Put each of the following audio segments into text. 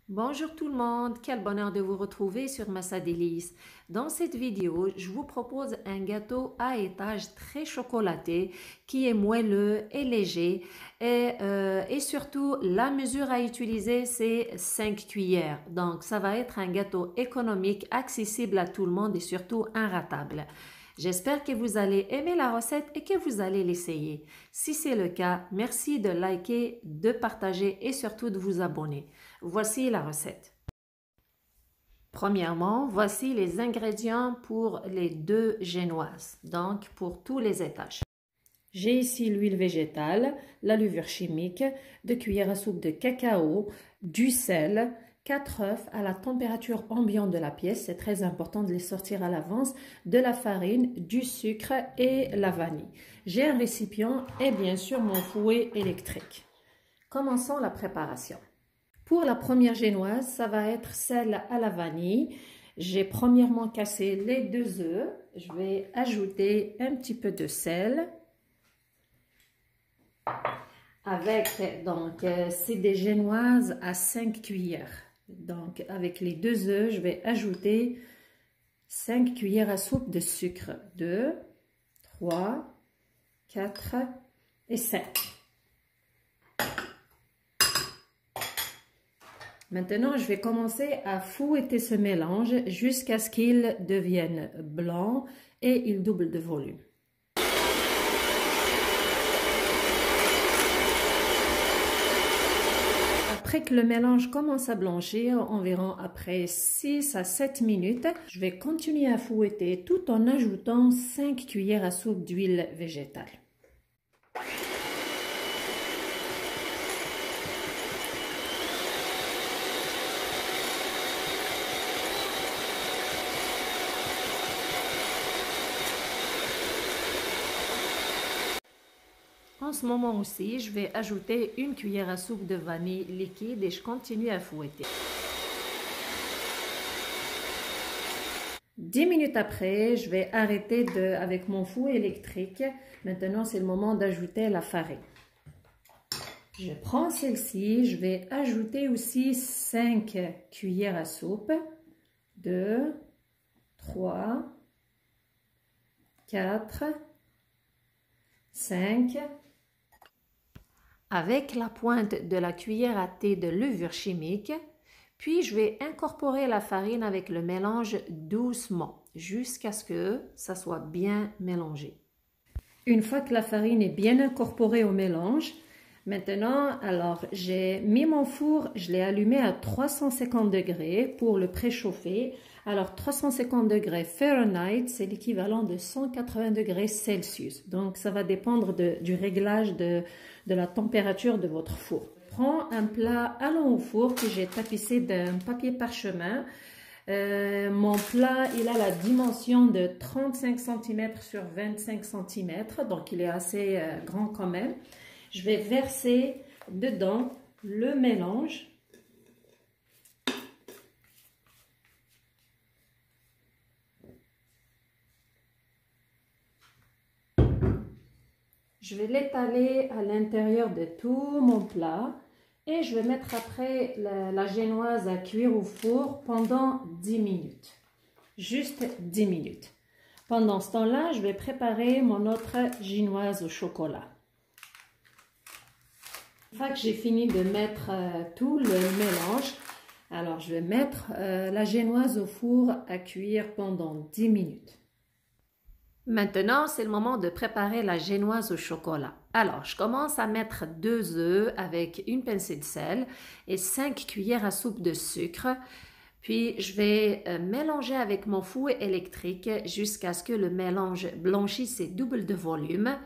Bonjour tout le monde, quel bonheur de vous retrouver sur Massa Délices. Dans cette vidéo, je vous propose un gâteau à étage très chocolaté qui est moelleux et léger et surtout la mesure à utiliser c'est 5 cuillères. Donc ça va être un gâteau économique, accessible à tout le monde et surtout inratable. J'espère que vous allez aimer la recette et que vous allez l'essayer. Si c'est le cas, merci de liker, de partager et surtout de vous abonner. Voici la recette. Premièrement, voici les ingrédients pour les 2 génoises, donc pour tous les étages. J'ai ici l'huile végétale, la levure chimique, 2 cuillères à soupe de cacao, du sel, 4 œufs à la température ambiante de la pièce, c'est très important de les sortir à l'avance, de la farine, du sucre et la vanille. J'ai un récipient et bien sûr mon fouet électrique. Commençons la préparation. Pour la première génoise, ça va être celle à la vanille. J'ai premièrement cassé les 2 œufs. Je vais ajouter un petit peu de sel. Avec, donc, c'est des génoises à 5 cuillères. Donc, avec les 2 œufs, je vais ajouter 5 cuillères à soupe de sucre. 2, 3, 4 et 5. Maintenant, je vais commencer à fouetter ce mélange jusqu'à ce qu'il devienne blanc et il double de volume. Après que le mélange commence à blanchir, environ après 6 à 7 minutes, je vais continuer à fouetter tout en ajoutant 5 cuillères à soupe d'huile végétale. En ce moment aussi, je vais ajouter 1 cuillère à soupe de vanille liquide et je continue à fouetter. 10 minutes après, je vais arrêter avec mon fouet électrique. Maintenant, c'est le moment d'ajouter la farine. Je prends celle-ci, je vais ajouter aussi 5 cuillères à soupe. 2, 3, 4, 5. Avec la pointe de la cuillère à thé de levure chimique, puis je vais incorporer la farine avec le mélange doucement jusqu'à ce que ça soit bien mélangé. Une fois que la farine est bien incorporée au mélange, maintenant, alors j'ai mis mon four, je l'ai allumé à 350 degrés pour le préchauffer. Alors 350 degrés Fahrenheit, c'est l'équivalent de 180 degrés Celsius. Donc ça va dépendre du réglage de la température de votre four. Je prends un plat allant au four que j'ai tapissé d'un papier parchemin. Mon plat, il a la dimension de 35 cm sur 25 cm, donc il est assez grand quand même. Je vais verser dedans le mélange. Je vais l'étaler à l'intérieur de tout mon plat et je vais mettre après la génoise à cuire au four pendant 10 minutes. Juste 10 minutes. Pendant ce temps-là, je vais préparer mon autre génoise au chocolat. Une fois que j'ai fini de mettre tout le mélange, alors je vais mettre la génoise au four à cuire pendant 10 minutes. Maintenant, c'est le moment de préparer la génoise au chocolat. Alors, je commence à mettre 2 œufs avec une pincée de sel et 5 cuillères à soupe de sucre. Puis, je vais mélanger avec mon fouet électrique jusqu'à ce que le mélange blanchisse et double de volume.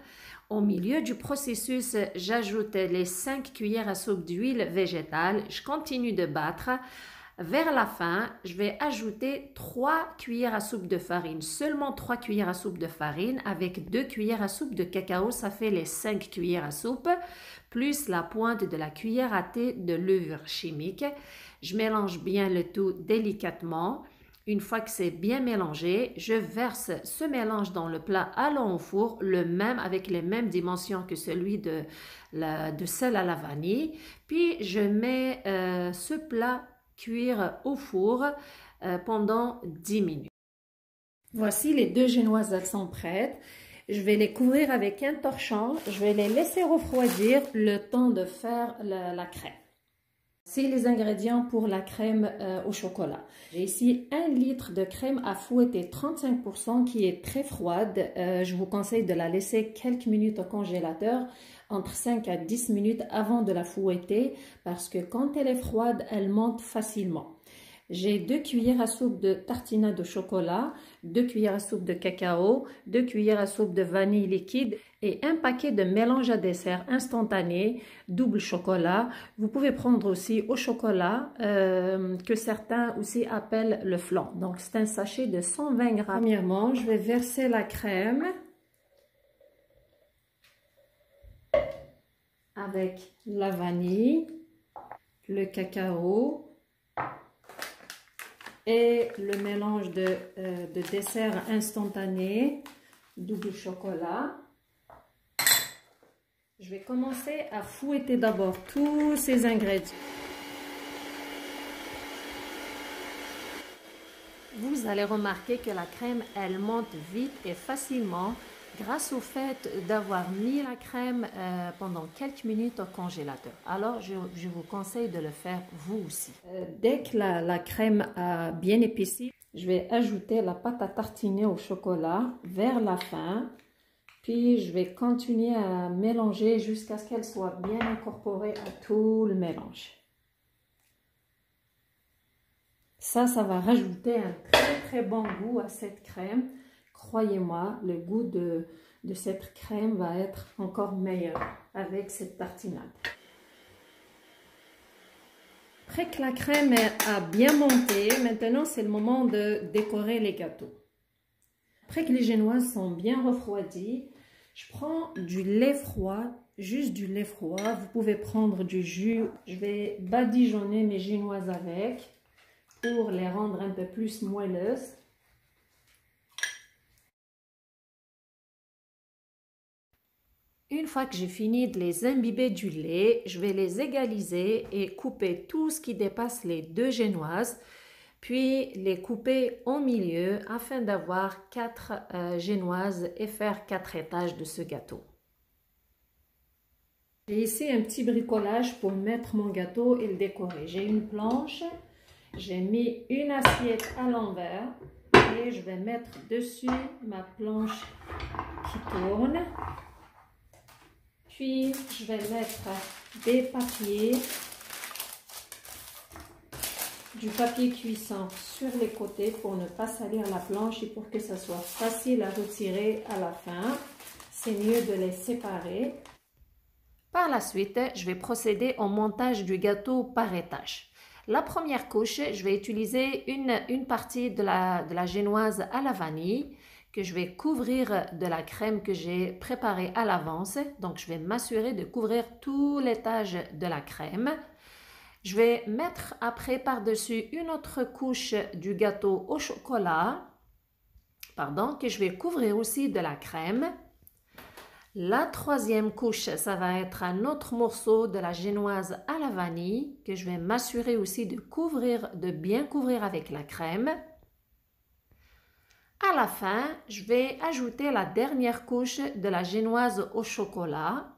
Au milieu du processus, j'ajoute les 5 cuillères à soupe d'huile végétale. Je continue de battre. Vers la fin, je vais ajouter 3 cuillères à soupe de farine, seulement 3 cuillères à soupe de farine avec 2 cuillères à soupe de cacao, ça fait les 5 cuillères à soupe, plus la pointe de la cuillère à thé de levure chimique. Je mélange bien le tout délicatement. Une fois que c'est bien mélangé, je verse ce mélange dans le plat allant au four, le même avec les mêmes dimensions que celui de sel à la vanille. Puis je mets ce plat cuire au four pendant 10 minutes. Voici les 2 génoises, elles sont prêtes. Je vais les couvrir avec un torchon. Je vais les laisser refroidir le temps de faire la crème. Voici les ingrédients pour la crème au chocolat. J'ai ici 1 litre de crème à fouetter 35% qui est très froide. Je vous conseille de la laisser quelques minutes au congélateur, entre 5 à 10 minutes avant de la fouetter parce que quand elle est froide, elle monte facilement. J'ai 2 cuillères à soupe de tartinade de chocolat, 2 cuillères à soupe de cacao, 2 cuillères à soupe de vanille liquide et un paquet de mélange à dessert instantané, double chocolat. Vous pouvez prendre aussi au chocolat que certains aussi appellent le flan. Donc c'est un sachet de 120 grammes. Premièrement, je vais verser la crème avec la vanille, le cacao et le mélange de dessert instantané, double chocolat. Je vais commencer à fouetter d'abord tous ces ingrédients. Vous allez remarquer que la crème, elle monte vite et facilement grâce au fait d'avoir mis la crème pendant quelques minutes au congélateur. Alors, je vous conseille de le faire vous aussi. Dès que la crème a bien épaissi, je vais ajouter la pâte à tartiner au chocolat vers la fin. Puis, je vais continuer à mélanger jusqu'à ce qu'elle soit bien incorporée à tout le mélange. Ça va rajouter un très très bon goût à cette crème. Croyez-moi, le goût de cette crème va être encore meilleur avec cette tartinade. Après que la crème a bien monté, maintenant c'est le moment de décorer les gâteaux. Après que les génoises sont bien refroidies, je prends du lait froid, juste du lait froid. Vous pouvez prendre du jus. Je vais badigeonner mes génoises avec pour les rendre un peu plus moelleuses. Une fois que j'ai fini de les imbiber du lait, je vais les égaliser et couper tout ce qui dépasse les 2 génoises, puis les couper au milieu afin d'avoir 4 génoises et faire 4 étages de ce gâteau. J'ai ici un petit bricolage pour mettre mon gâteau et le décorer. J'ai une planche, j'ai mis une assiette à l'envers et je vais mettre dessus ma planche qui tourne. Puis, je vais mettre des papiers, du papier cuisson sur les côtés pour ne pas salir la planche et pour que ça soit facile à retirer à la fin. C'est mieux de les séparer. Par la suite, je vais procéder au montage du gâteau par étage. La première couche, je vais utiliser une partie de la génoise à la vanille que je vais couvrir de la crème que j'ai préparée à l'avance. Donc, je vais m'assurer de couvrir tout l'étage de la crème. Je vais mettre après par-dessus une autre couche du gâteau au chocolat, que je vais couvrir aussi de la crème. La troisième couche, ça va être un autre morceau de la génoise à la vanille que je vais m'assurer aussi de bien couvrir avec la crème. À la fin, je vais ajouter la dernière couche de la génoise au chocolat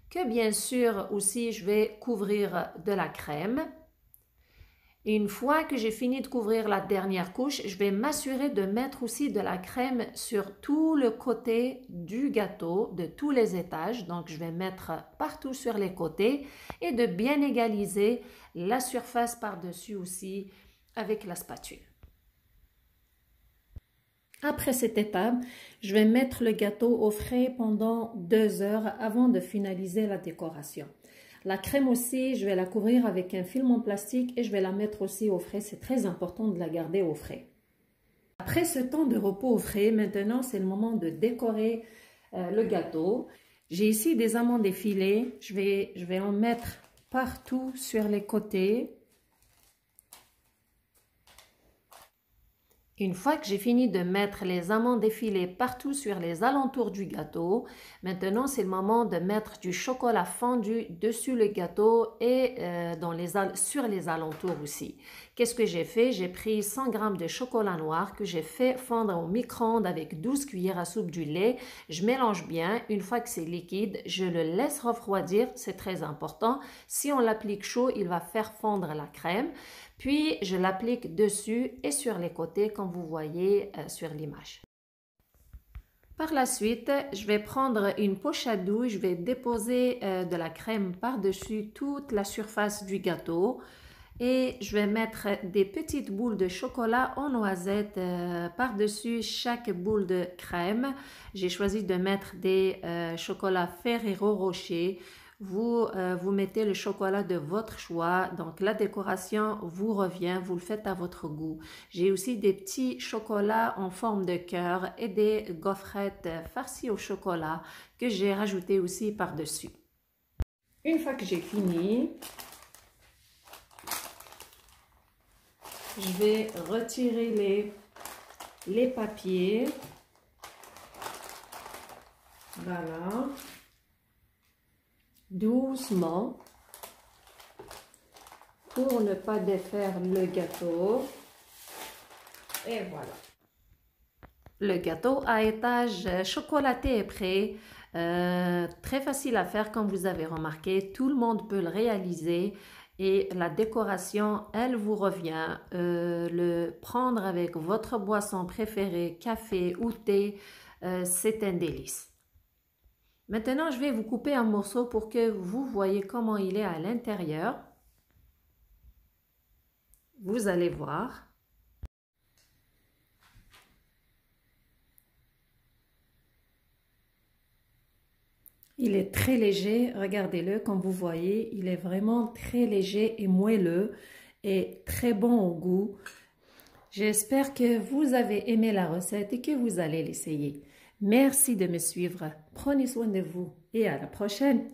que bien sûr aussi je vais couvrir de la crème. Et une fois que j'ai fini de couvrir la dernière couche, je vais m'assurer de mettre aussi de la crème sur tout le côté du gâteau, de tous les étages. Donc, je vais mettre partout sur les côtés et de bien égaliser la surface par-dessus aussi avec la spatule. Après cette étape, je vais mettre le gâteau au frais pendant 2 heures avant de finaliser la décoration. La crème aussi, je vais la couvrir avec un film en plastique et je vais la mettre aussi au frais. C'est très important de la garder au frais. Après ce temps de repos au frais, maintenant c'est le moment de décorer le gâteau. J'ai ici des amandes effilées. Je vais en mettre partout sur les côtés. Une fois que j'ai fini de mettre les amandes effilées partout sur les alentours du gâteau, maintenant c'est le moment de mettre du chocolat fondu dessus le gâteau et sur les alentours aussi. Qu'est-ce que j'ai fait? J'ai pris 100 g de chocolat noir que j'ai fait fondre au micro-ondes avec 12 cuillères à soupe du lait. Je mélange bien. Une fois que c'est liquide, je le laisse refroidir. C'est très important. Si on l'applique chaud, il va faire fondre la crème. Puis, je l'applique dessus et sur les côtés, comme vous voyez sur l'image. Par la suite, je vais prendre une poche à doux, je vais déposer de la crème par-dessus toute la surface du gâteau et je vais mettre des petites boules de chocolat en noisette par-dessus chaque boule de crème. J'ai choisi de mettre des chocolats Ferrero Rocher. Vous mettez le chocolat de votre choix, donc la décoration vous revient, vous le faites à votre goût. J'ai aussi des petits chocolats en forme de cœur et des gaufrettes farcies au chocolat que j'ai rajouté aussi par-dessus. Une fois que j'ai fini, je vais retirer les papiers. Voilà. Doucement pour ne pas défaire le gâteau. Et voilà. Le gâteau à étage chocolaté est prêt. Très facile à faire comme vous avez remarqué. Tout le monde peut le réaliser. Et la décoration, elle vous revient. Le prendre avec votre boisson préférée, café ou thé, c'est un délice. Maintenant, je vais vous couper un morceau pour que vous voyez comment il est à l'intérieur. Vous allez voir. Il est très léger, regardez-le comme vous voyez, il est vraiment très léger et moelleux et très bon au goût. J'espère que vous avez aimé la recette et que vous allez l'essayer. Merci de me suivre. Prenez soin de vous et à la prochaine.